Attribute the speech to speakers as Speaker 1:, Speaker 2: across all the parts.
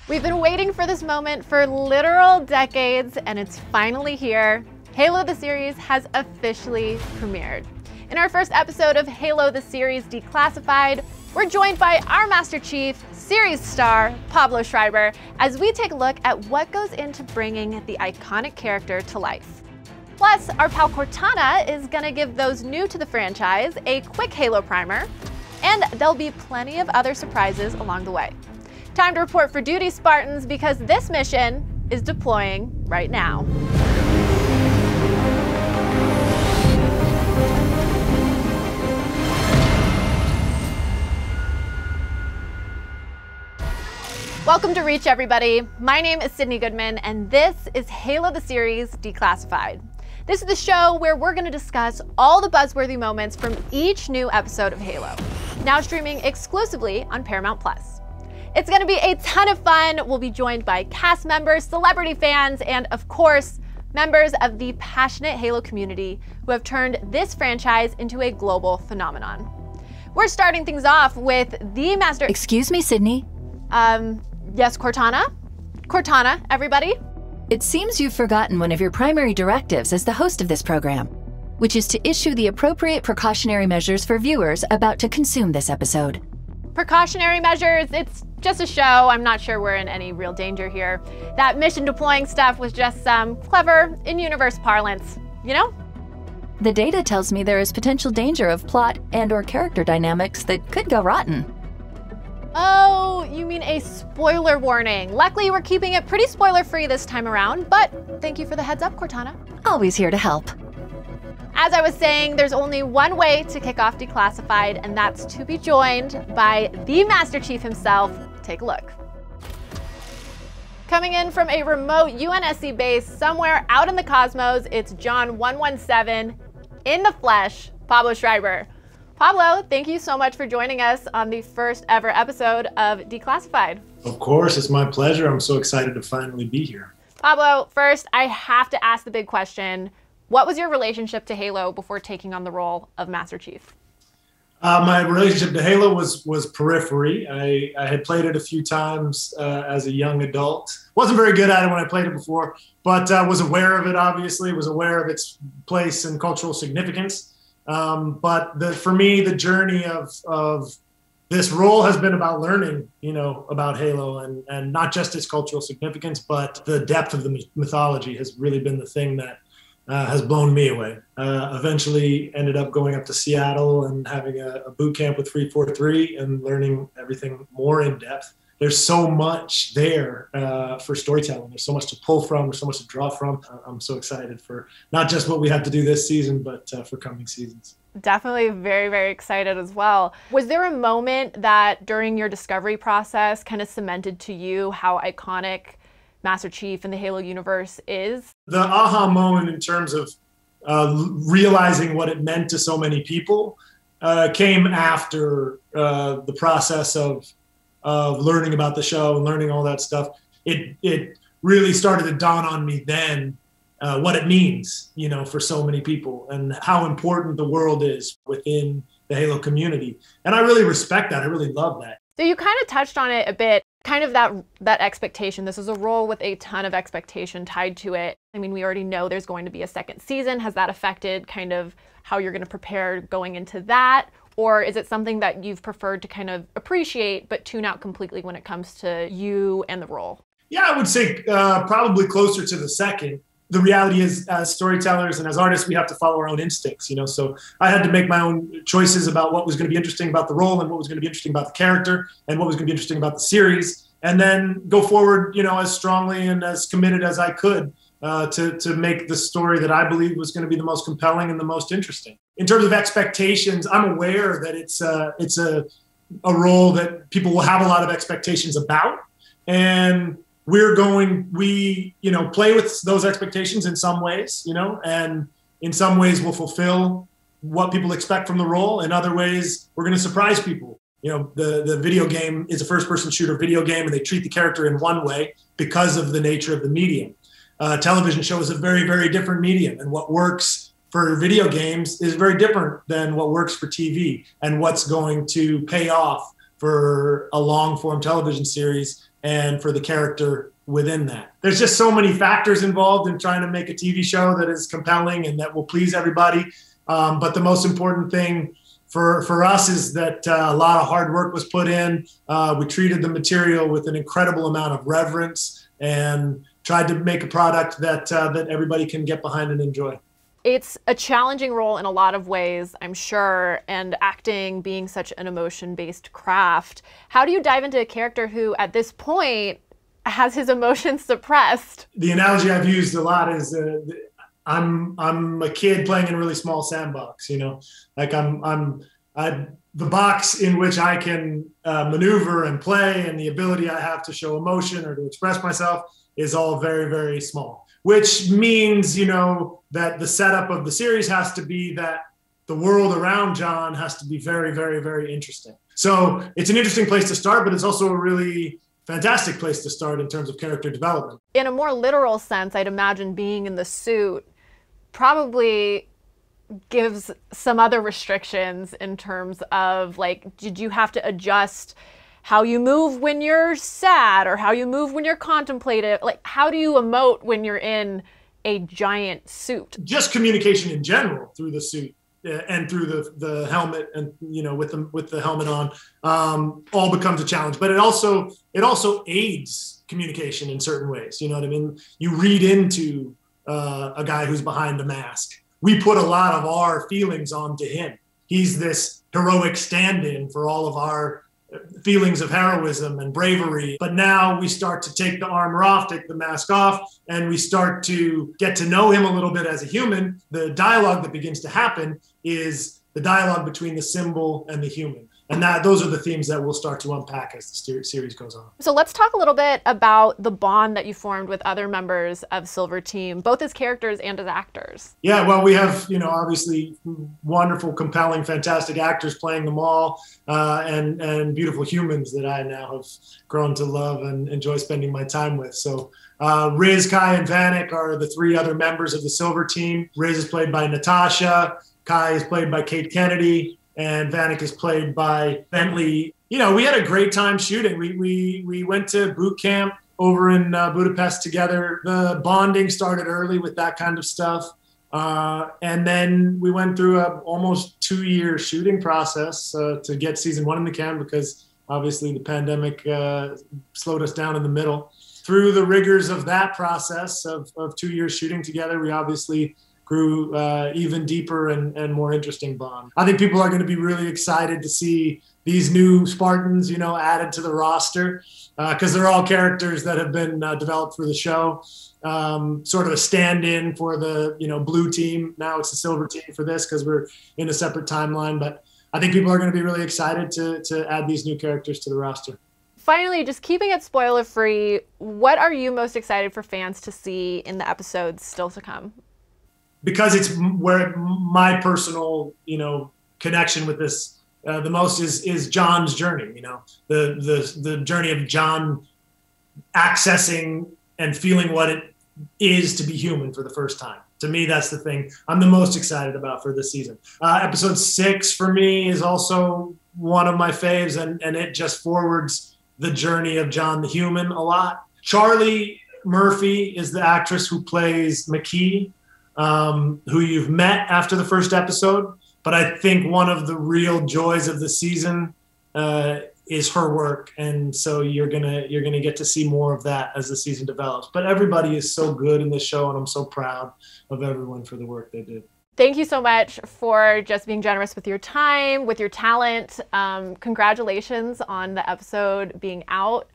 Speaker 1: We've been waiting for this moment for literal decades, and it's finally here. Halo the series has officially premiered. In our first episode of Halo the series Declassified, we're joined by our Master Chief, series star Pablo Schreiber, as we take a look at what goes into bringing the iconic character to life. Plus, our pal Cortana is gonna give those new to the franchise a quick Halo primer, and there'll be plenty of other surprises along the way. Time to report for duty, Spartans, because this mission is deploying right now. Welcome to Reach, everybody. My name is Sydney Goodman, and this is Halo the series Declassified. This is the show where we're gonna discuss all the buzzworthy moments from each new episode of Halo, now streaming exclusively on Paramount Plus. It's gonna be a ton of fun. We'll be joined by cast members, celebrity fans, and of course, members of the passionate Halo community who have turned this franchise into a global phenomenon. We're starting things off with the Master—
Speaker 2: Excuse me, Sydney?
Speaker 1: Yes, Cortana? Cortana, everybody?
Speaker 2: It seems you've forgotten one of your primary directives as the host of this program, which is to issue the appropriate precautionary measures for viewers about to consume this episode.
Speaker 1: Precautionary measures, it's just a show. I'm not sure we're in any real danger here. That mission deploying stuff was just some clever in-universe parlance, you know?
Speaker 2: The data tells me there is potential danger of plot and/or character dynamics that could go rotten.
Speaker 1: Oh, you mean a spoiler warning. Luckily, we're keeping it pretty spoiler-free this time around, but thank you for the heads up, Cortana.
Speaker 2: Always here to help.
Speaker 1: As I was saying, there's only one way to kick off Declassified, and that's to be joined by the Master Chief himself. Take a look. Coming in from a remote UNSC base somewhere out in the cosmos, it's John 117 in the flesh, Pablo Schreiber. Pablo, thank you so much for joining us on the first ever episode of Declassified.
Speaker 3: Of course, it's my pleasure. I'm so excited to finally be here.
Speaker 1: Pablo, first, I have to ask the big question. What was your relationship to Halo before taking on the role of Master Chief?
Speaker 3: My relationship to Halo was periphery. I had played it a few times as a young adult. Wasn't very good at it when I played it before, but was aware of it, obviously, was aware of its place and cultural significance. But for me, the journey of this role has been about learning, about Halo and not just its cultural significance, but the depth of the mythology has really been the thing that has blown me away. Eventually ended up going up to Seattle and having a boot camp with 343 and learning everything more in depth. There's so much there for storytelling. There's so much to pull from. There's so much to draw from. I'm so excited for not just what we have to do this season, but for coming seasons.
Speaker 1: Definitely very, very excited as well. Was there a moment that during your discovery process kind of cemented to you how iconic Master Chief in the Halo universe is?
Speaker 3: The aha moment in terms of realizing what it meant to so many people came after the process of learning about the show and learning all that stuff. It really started to dawn on me then what it means, for so many people and how important the world is within the Halo community. And I really respect that. I really love that.
Speaker 1: So you kind of touched on it a bit, kind of that expectation. This is a role with a ton of expectation tied to it. I mean, we already know there's going to be a second season. Has that affected kind of how you're going to prepare going into that? Or is it something that you've preferred to kind of appreciate but tune out completely when it comes to you and the role?
Speaker 3: Yeah, I would say probably closer to the second. The reality is, as storytellers and as artists, we have to follow our own instincts, So I had to make my own choices about what was going to be interesting about the role and what was going to be interesting about the character and what was going to be interesting about the series, and then go forward, as strongly and as committed as I could to make the story that I believe was going to be the most compelling and the most interesting. In terms of expectations, I'm aware that it's a role that people will have a lot of expectations about, and we play with those expectations in some ways, and in some ways we'll fulfill what people expect from the role. In other ways, we're going to surprise people. The video game is a first-person shooter video game, and they treat the character in one way because of the nature of the medium. Television show is a very, very different medium, and what works for video games is very different than what works for TV, and what's going to pay off for a long-form television series and for the character within that. There's just so many factors involved in trying to make a TV show that is compelling and that will please everybody. But the most important thing for us is that a lot of hard work was put in. We treated the material with an incredible amount of reverence and tried to make a product that everybody can get behind and enjoy.
Speaker 1: It's a challenging role in a lot of ways, I'm sure, and acting being such an emotion-based craft. How do you dive into a character who, at this point, has his emotions suppressed?
Speaker 3: The analogy I've used a lot is I'm a kid playing in a really small sandbox. You know, like the box in which I can maneuver and play, and the ability I have to show emotion or to express myself is all very, very small. Which means, you know, that the setup of the series has to be that the world around John has to be very, very, very interesting. So it's an interesting place to start, but it's also a really fantastic place to start in terms of character development.
Speaker 1: In a more literal sense, I'd imagine being in the suit probably gives some other restrictions in terms of, like, did you have to adjust how you move when you're sad or how you move when you're contemplative? Like, how do you emote when you're in a giant suit? Just communication in general through the suit and through the helmet, and, you know, with the helmet on, all becomes a challenge. But it also aids communication in certain ways. You know what I mean? You read into a guy who's behind the mask. We put a lot of our feelings onto him. He's this heroic stand-in for all of our feelings of heroism and bravery. But now we start to take the armor off, take the mask off, and we start to get to know him a little bit as a human. The dialogue that begins to happen is the dialogue between the symbol and the human. And those are the themes that we'll start to unpack as the series goes on. So let's talk a little bit about the bond that you formed with other members of Silver Team, both as characters and as actors. Yeah, well, we have, you know, obviously wonderful, compelling, fantastic actors playing them all, and beautiful humans that I now have grown to love and enjoy spending my time with. So Riz, Kai, and Vanek are the three other members of the Silver Team. Riz is played by Natasha, Kai is played by Kate Kennedy, and Vanek is played by Bentley. You know, we had a great time shooting. We went to boot camp over in Budapest together. The bonding started early with that kind of stuff. And then we went through a almost 2-year shooting process to get season 1 in the can, because obviously the pandemic slowed us down in the middle. Through the rigors of that process of 2 years shooting together, we obviously grew even deeper and more interesting bond. I think people are going to be really excited to see these new Spartans, you know, added to the roster, because they're all characters that have been developed for the show. Sort of a stand-in for the, you know, blue team. Now it's the Silver Team for this, because we're in a separate timeline. But I think people are going to be really excited to add these new characters to the roster. Finally, just keeping it spoiler-free, what are you most excited for fans to see in the episodes still to come? Because it's where my personal, you know, connection with this the most is John's journey. You know, the journey of John accessing and feeling what it is to be human for the first time. To me, that's the thing I'm the most excited about for this season. Episode 6 for me is also one of my faves, and it just forwards the journey of John the human a lot. Charlie Murphy is the actress who plays McKee, who you've met after the first episode. But I think one of the real joys of the season is her work. And so you're gonna get to see more of that as the season develops. But everybody is so good in this show, and I'm so proud of everyone for the work they did. Thank you so much for just being generous with your time, with your talent. Congratulations on the episode being out.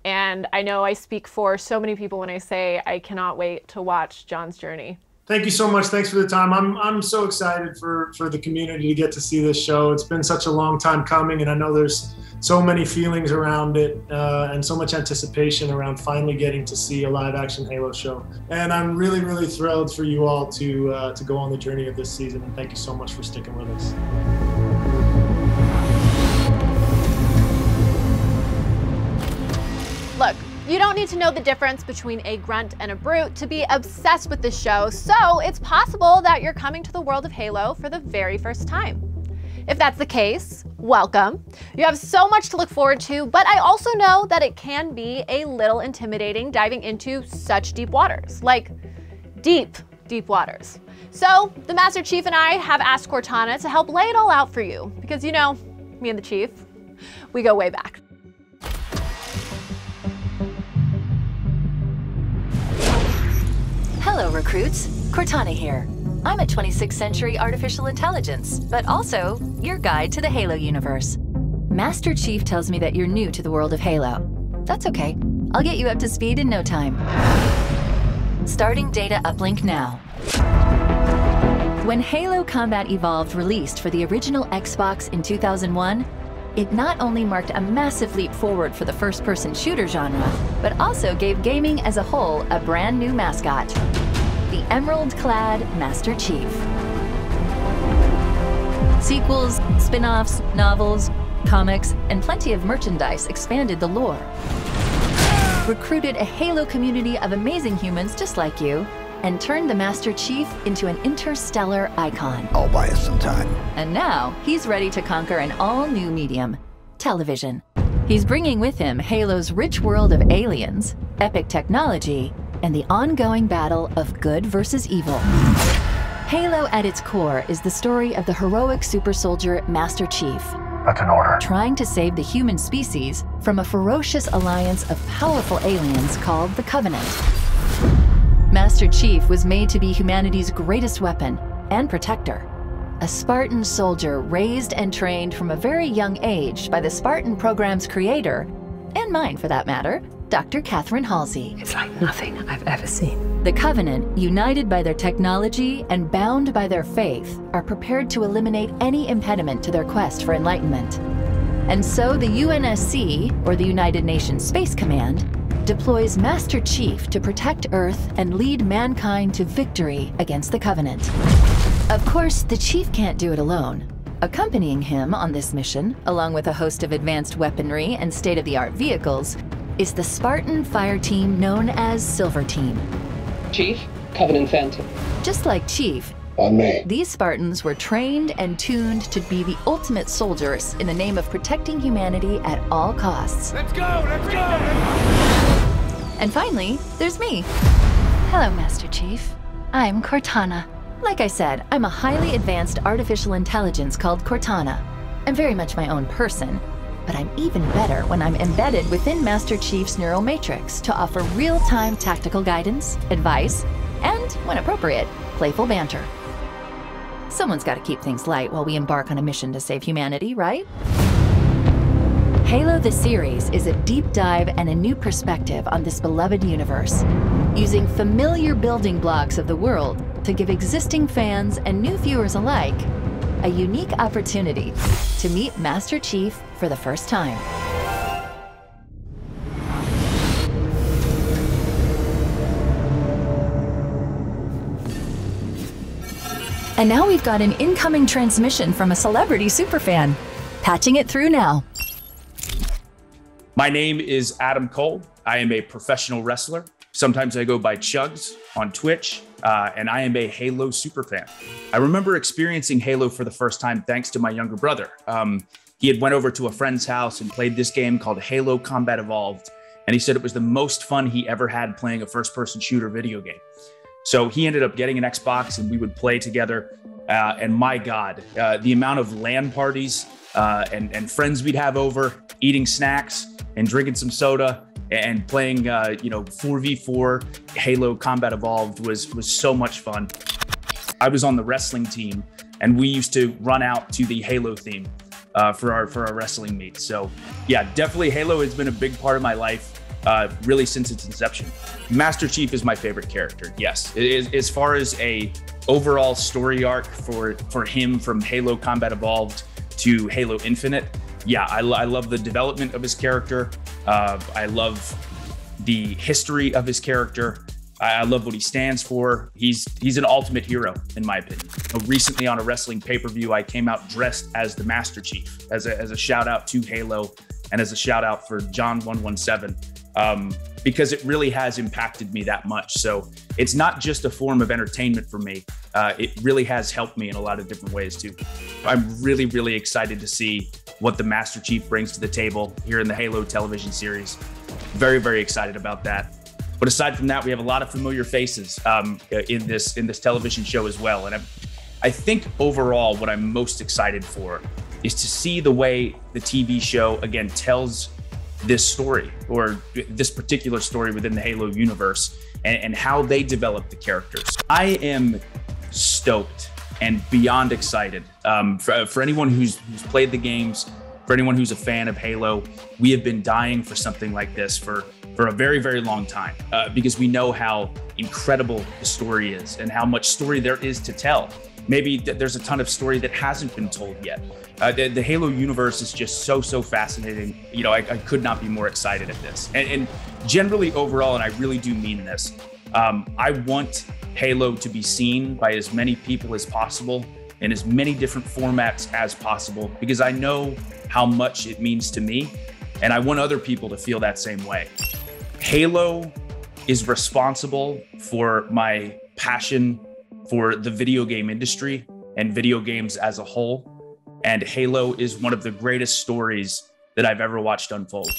Speaker 1: And I know I speak for so many people when I say I cannot wait to watch John's journey. Thank you so much. Thanks for the time. I'm so excited for the community to get to see this show. It's been such a long time coming, and I know there's so many feelings around it and so much anticipation around finally getting to see a live action Halo show. And I'm really, really thrilled for you all to go on the journey of this season. And thank you so much for sticking with us. Look, you don't need to know the difference between a grunt and a brute to be obsessed with this show, so it's possible that you're coming to the world of Halo for the very first time. If that's the case, welcome. You have so much to look forward to, but I also know that it can be a little intimidating diving into such deep waters, like deep waters. So the Master Chief and I have asked Cortana to help lay it all out for you, because you know, me and the Chief, we go way back.
Speaker 2: Hello, recruits. Cortana here. I'm a 26th century artificial intelligence, but also your guide to the Halo universe. Master Chief tells me that you're new to the world of Halo. That's okay. I'll get you up to speed in no time. Starting data uplink now. When Halo Combat Evolved released for the original Xbox in 2001, it not only marked a massive leap forward for the first-person shooter genre, but also gave gaming as a whole a brand new mascot. The emerald-clad Master Chief. Sequels, spin-offs, novels, comics, and plenty of merchandise expanded the lore. Recruited a Halo community of amazing humans just like you, and turned the Master Chief into an interstellar icon.
Speaker 4: I'll buy us some time.
Speaker 2: And now, he's ready to conquer an all-new medium, television. He's bringing with him Halo's rich world of aliens, epic technology, and the ongoing battle of good versus evil. Halo at its core is the story of the heroic super soldier Master Chief.
Speaker 4: That's an order.
Speaker 2: Trying to save the human species from a ferocious alliance of powerful aliens called the Covenant. Master Chief was made to be humanity's greatest weapon and protector. A Spartan soldier raised and trained from a very young age by the Spartan program's creator, and mine for that matter, Dr. Catherine Halsey.
Speaker 5: It's like nothing I've ever seen.
Speaker 2: The Covenant, united by their technology and bound by their faith, are prepared to eliminate any impediment to their quest for enlightenment. And so the UNSC, or the United Nations Space Command, deploys Master Chief to protect Earth and lead mankind to victory against the Covenant. Of course, the Chief can't do it alone. Accompanying him on this mission, along with a host of advanced weaponry and state-of-the-art vehicles, is the Spartan fire team known as Silver Team.
Speaker 6: Chief, Covenant Phantom.
Speaker 2: Just like Chief,
Speaker 4: On me.
Speaker 2: these Spartans were trained and tuned to be the ultimate soldiers in the name of protecting humanity at all costs.
Speaker 4: Let's go! Let's go!
Speaker 2: And finally, there's me.
Speaker 7: Hello, Master Chief. I'm Cortana.
Speaker 2: Like I said, I'm a highly advanced artificial intelligence called Cortana. I'm very much my own person, but I'm even better when I'm embedded within Master Chief's neural matrix to offer real-time tactical guidance, advice, and, when appropriate, playful banter. Someone's got to keep things light while we embark on a mission to save humanity, right? Halo the series is a deep dive and a new perspective on this beloved universe, using familiar building blocks of the world to give existing fans and new viewers alike a unique opportunity to meet Master Chief for the first time. And now we've got an incoming transmission from a celebrity superfan. Patching it through now.
Speaker 8: My name is Adam Cole. I am a professional wrestler. Sometimes I go by Chugs on Twitch, and I am a Halo superfan. I remember experiencing Halo for the first time thanks to my younger brother. He had went over to a friend's house and played this game called Halo Combat Evolved, and he said it was the most fun he ever had playing a first-person shooter video game. So he ended up getting an Xbox, and we would play together. And my God, the amount of LAN parties and friends we'd have over, eating snacks and drinking some soda and playing, 4v4 Halo Combat Evolved was so much fun. I was on the wrestling team, and we used to run out to the Halo theme for our wrestling meets. So yeah, definitely Halo has been a big part of my life, really since its inception. Master Chief is my favorite character, yes. As far as a overall story arc for him from Halo Combat Evolved to Halo Infinite, yeah, I love the development of his character. I love the history of his character. I love what he stands for. He's an ultimate hero, in my opinion. Recently on a wrestling pay-per-view, I came out dressed as the Master Chief, as a shout out to Halo and as a shout out for John 117. because it really has impacted me that much. So it's not just a form of entertainment for me. It really has helped me in a lot of different ways too. I'm really, really excited to see what the Master Chief brings to the table here in the Halo television series. Very, very excited about that. But aside from that, we have a lot of familiar faces in this television show as well. And I think overall, what I'm most excited for is to see the way the TV show, again, tells this story, or this particular story within the Halo universe, and how they develop the characters. I am stoked and beyond excited. For anyone who's played the games, for anyone who's a fan of Halo, we have been dying for something like this for a very, very long time, because we know how incredible the story is and how much story there is to tell. Maybe there's a ton of story that hasn't been told yet. The Halo universe is just so fascinating. You know, I could not be more excited at this. And generally overall, and I really do mean this, I want Halo to be seen by as many people as possible in as many different formats as possible, because I know how much it means to me, and I want other people to feel that same way. Halo is responsible for my passion for the video game industry and video games as a whole. And Halo is one of the greatest stories that I've ever watched unfold.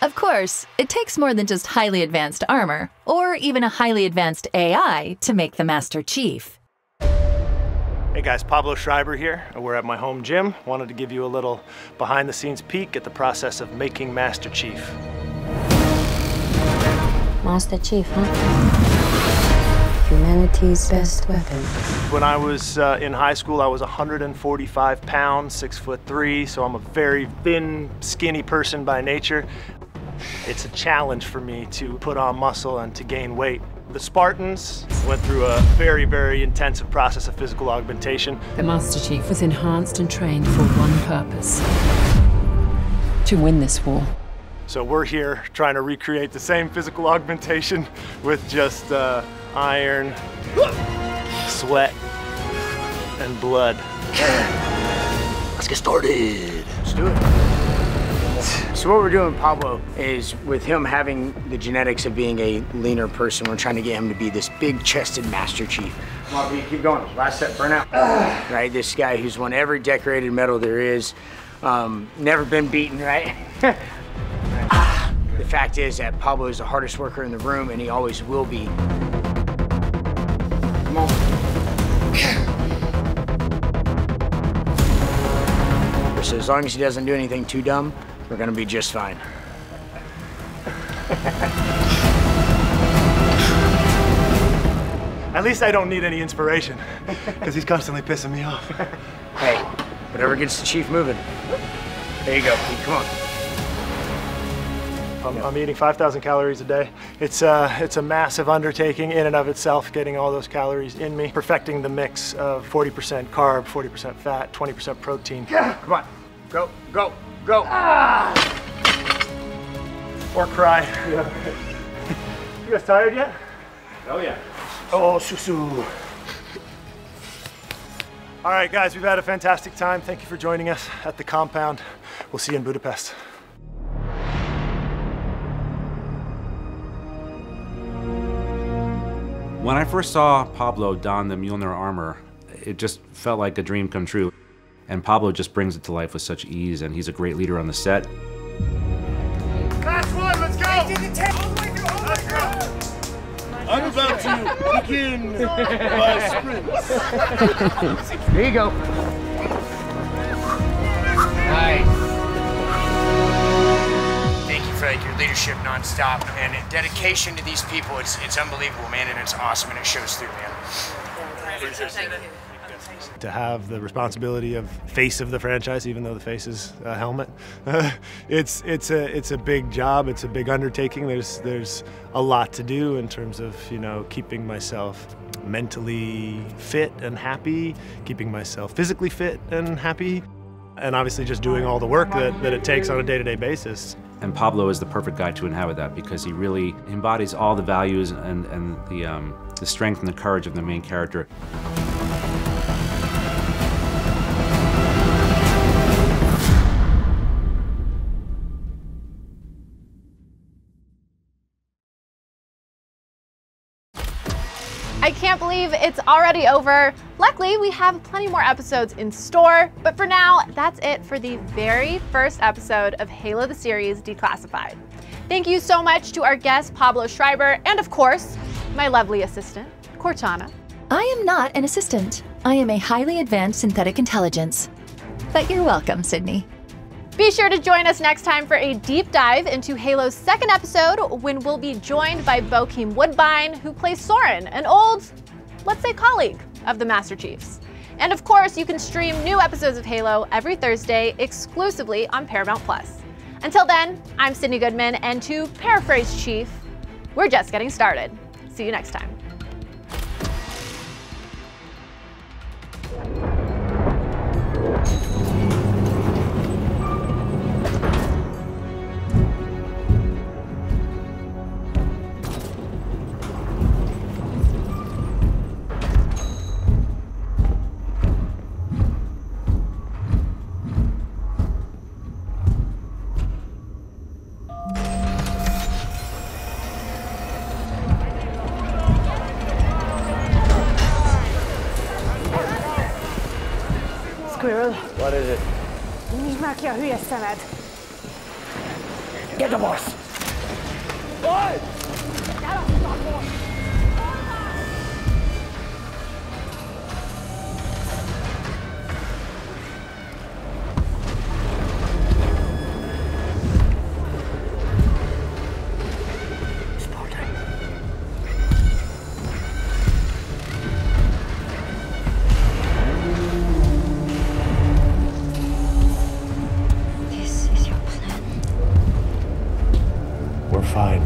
Speaker 2: Of course, it takes more than just highly advanced armor, or even a highly advanced AI to make the Master Chief.
Speaker 9: Hey guys, Pablo Schreiber here. We're at my home gym. Wanted to give you a little behind-the-scenes peek at the process of making Master Chief.
Speaker 5: Master Chief, huh? Humanity's best weapon.
Speaker 9: When I was in high school, I was 145 pounds, 6'3", so I'm a very thin, skinny person by nature. It's a challenge for me to put on muscle and to gain weight. The Spartans went through a very, very intensive process of physical augmentation.
Speaker 5: The Master Chief was enhanced and trained for one purpose: to win this war.
Speaker 9: So we're here trying to recreate the same physical augmentation with just iron, sweat, and blood.
Speaker 10: Let's get started.
Speaker 9: Let's do it.
Speaker 10: So what we're doing, Pablo, is with him having the genetics of being a leaner person, we're trying to get him to be this big-chested Master Chief. Come on, B, keep going. Last set, burn out. Right, this guy who's won every decorated medal there is, never been beaten, right? The fact is that Pablo is the hardest worker in the room, and he always will be. Come on. So as long as he doesn't do anything too dumb, we're gonna be just fine.
Speaker 9: At least I don't need any inspiration, because he's constantly pissing me off.
Speaker 10: Hey, whatever gets the Chief moving. There you go, Pete, come on.
Speaker 9: I'm eating 5,000 calories a day. It's a massive undertaking in and of itself, getting all those calories in me, perfecting the mix of 40% carb, 40% fat, 20% protein.
Speaker 10: Come on, go, go, go.
Speaker 9: Or cry. Yeah. You guys tired yet?
Speaker 10: Oh yeah.
Speaker 9: Oh, susu. All right, guys, we've had a fantastic time. Thank you for joining us at the compound. We'll see you in Budapest.
Speaker 11: When I first saw Pablo don the Mjolnir armor, it just felt like a dream come true. And Pablo just brings it to life with such ease, and he's a great leader on the set.
Speaker 9: Last one, let's go!
Speaker 4: I'm about to begin my sprint.
Speaker 10: There you go. Nice. Thank you for your leadership nonstop and dedication to these people. It's unbelievable, man, and it's awesome, and it shows through, man.
Speaker 9: To have the responsibility of face of the franchise, even though the face is a helmet, it's a big job. It's a big undertaking. There's a lot to do in terms of keeping myself mentally fit and happy, keeping myself physically fit and happy, and obviously just doing all the work that it takes on a day-to-day basis.
Speaker 11: And Pablo is the perfect guy to inhabit that, because he really embodies all the values and the strength and the courage of the main character.
Speaker 1: I can't believe it's already over. Luckily, we have plenty more episodes in store, but for now, that's it for the very first episode of Halo the Series Declassified. Thank you so much to our guest, Pablo Schreiber, and of course, my lovely assistant, Cortana.
Speaker 2: I am not an assistant. I am a highly advanced synthetic intelligence. But you're welcome, Sydney.
Speaker 1: Be sure to join us next time for a deep dive into Halo's second episode, when we'll be joined by Bokeem Woodbine, who plays Soren, an old, let's say, colleague of the Master Chiefs. And of course, you can stream new episodes of Halo every Thursday exclusively on Paramount+. Until then, I'm Sydney Goodman, and to paraphrase Chief, we're just getting started. See you next time.
Speaker 10: What is it?
Speaker 12: Nyisd már ki a hülye szemed!
Speaker 10: Get the boss! What?
Speaker 12: This is your plan.
Speaker 9: We're fine.